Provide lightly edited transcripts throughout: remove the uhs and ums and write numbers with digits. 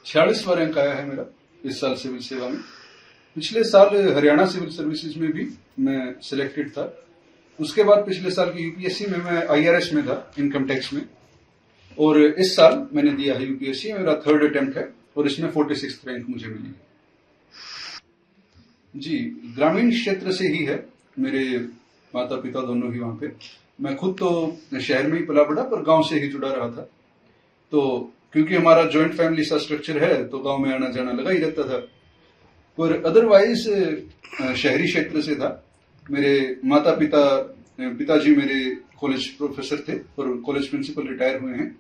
46वां rank आया है मेरा इस साल सिविल सेवा में। पिछले साल हरियाणा सिविल सर्विसेज में भी मैं सिलेक्टेड था। उसके बाद पिछले साल की यूपीएससी में मैं आईआरएस में था, इनकम टैक्स में। और इस साल मैंने दिया है यूपीएससी, मेरा 3rd अटेम्प्ट है और इसमें 46th रैंक मुझे मिली है। जी, ग्रामीण क्षेत्र से ही है, मेरे माता पिता दोनों ही वहां पे। मैं खुद तो शहर में ही पला बड़ा, पर गांव से ही जुड़ा रहा था। तो क्योंकि हमारा जॉइंट फैमिली सा स्ट्रक्चर है तो गांव में आना जाना लगा ही रहता था। पर अदरवाइज शहरी क्षेत्र से था। मेरे पिताजी मेरे कॉलेज प्रोफेसर थे और कॉलेज प्रिंसिपल रिटायर हुए हैं।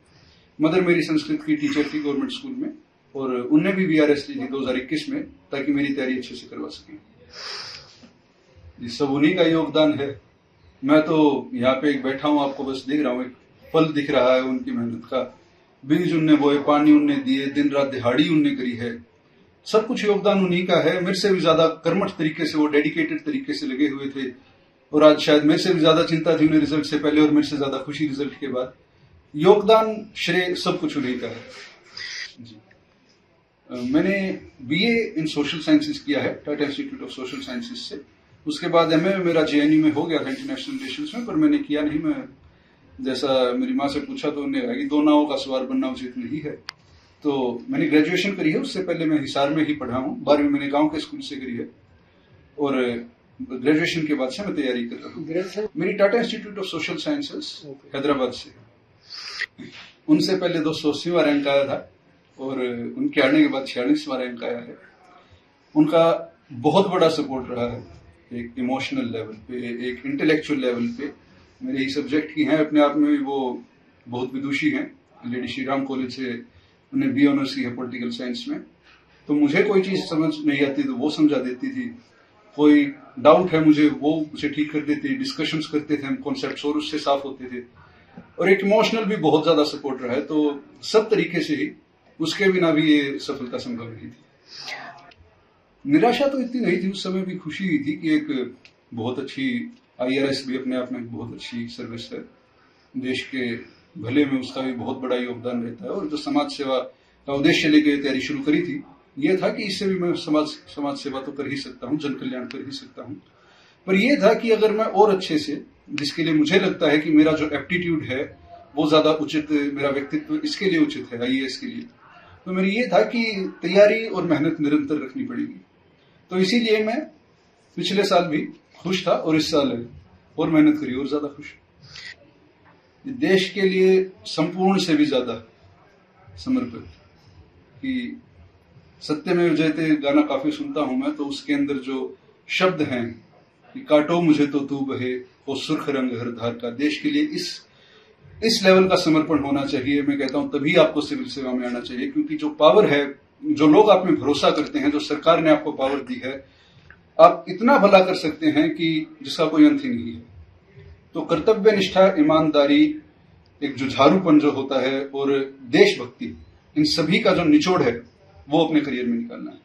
मदर मेरी संस्कृत की टीचर थी गवर्नमेंट स्कूल में, और उनने भी वीआरएस ली थी 2021 में, ताकि मेरी तैयारी अच्छे से करवा सकें। ये सब उन्हीं का योगदान है। मैं तो यहाँ पे एक बैठा हूँ, आपको बस देख रहा हूँ, एक फल दिख रहा है उनकी मेहनत का। बीज उनने बोए, पानी उनने दिए, दिन रात दिहाड़ी उनने करी है। सब कुछ योगदान उन्हीं का है। मेरे से भी ज्यादा कर्मठ तरीके से वो डेडिकेटेड तरीके से लगे हुए थे, और आज शायद मेरे से भी ज्यादा चिंता थी उन्हें रिजल्ट से पहले और मेरे से ज्यादा खुशी रिजल्ट के बाद। योगदान, श्रेय सब कुछ उन्हीं का है। जी, मैंने बीए इन सोशल साइंसेज किया है Tata institute of social sciences से। उसके बाद एमए मेरा जेएनयू में हो गया था इंटरनेशनल रिलेशंस में, पर मैंने किया नहीं। मैं जैसा मेरी माँ से पूछा तो उन्हें कहा कि 2 नावों का सवार बनना उचित नहीं है। तो मैंने ग्रेजुएशन करी है। उससे पहले मैं हिसार में ही पढ़ा हूँ। 12वीं मैंने गांव के स्कूल से करी है, और ग्रेजुएशन के बाद से मैं तैयारी कर रहा हूँ। मेरी Tata institute of social sciences Hyderabad से। उनसे पहले 280वां रैंक आया था, और उनके आने के बाद 46वां रैंक आया है। उनका बहुत बड़ा सपोर्ट रहा है, एक इमोशनल लेवल पे, एक इंटेलेक्चुअल लेवल पे। मेरे ही सब्जेक्ट की हैं, अपने आप में भी वो बहुत विदुषी हैं। लेडी श्री राम कॉलेज से उन्हें बी ऑनर्स की है पॉलिटिकल साइंस में। तो मुझे कोई चीज समझ नहीं आती तो वो समझा देती थी, कोई डाउट है मुझे वो उसे ठीक कर देती, डिस्कशंस करते थे हम कॉन्सेप्ट्स और उससे साफ होते थे। और एक इमोशनल भी बहुत ज्यादा सपोर्ट रहा है। तो सब तरीके से ही, उसके बिना भी ये सफलता संभव नहीं थी। निराशा तो इतनी नहीं थी, उस समय भी खुशी ही थी कि एक बहुत अच्छी आईआरएस भी अपने आप में एक बहुत अच्छी सर्विस है। देश के भले में उसका भी बहुत बड़ा योगदान रहता है। और जो समाज सेवा का उद्देश्य लेकर तैयारी शुरू करी थी, ये था कि इससे भी मैं समाज सेवा तो कर ही सकता हूँ, जन कल्याण कर ही सकता हूँ। पर यह था कि अगर मैं और अच्छे से, जिसके लिए मुझे लगता है कि मेरा जो एप्टीट्यूड है वो ज्यादा उचित, मेरा व्यक्तित्व इसके लिए उचित है आईएएस के लिए, तो मेरी ये था कि तैयारी और मेहनत निरंतर रखनी पड़ेगी। तो इसीलिए मैं पिछले साल भी खुश था, और इस साल और मेहनत करी और ज्यादा खुश। देश के लिए संपूर्ण से भी ज्यादा समर्पित। कि सत्यमेव जयते गाना काफी सुनता हूं मैं, तो उसके अंदर जो शब्द हैं कि काटो मुझे तो तू बहे, वो सुर्ख रंग हर धार का, देश के लिए इस लेवल का समर्पण होना चाहिए। मैं कहता हूं तभी आपको सिविल सेवा में आना चाहिए, क्योंकि जो पावर है, जो लोग आप में भरोसा करते हैं, जो सरकार ने आपको पावर दी है, आप इतना भला कर सकते हैं कि जिसका कोई अंत ही नहीं है। तो कर्तव्य निष्ठा, ईमानदारी, एक जुझारूपन जो होता है, और देशभक्ति, इन सभी का जो निचोड़ है वो अपने करियर में निकालना है।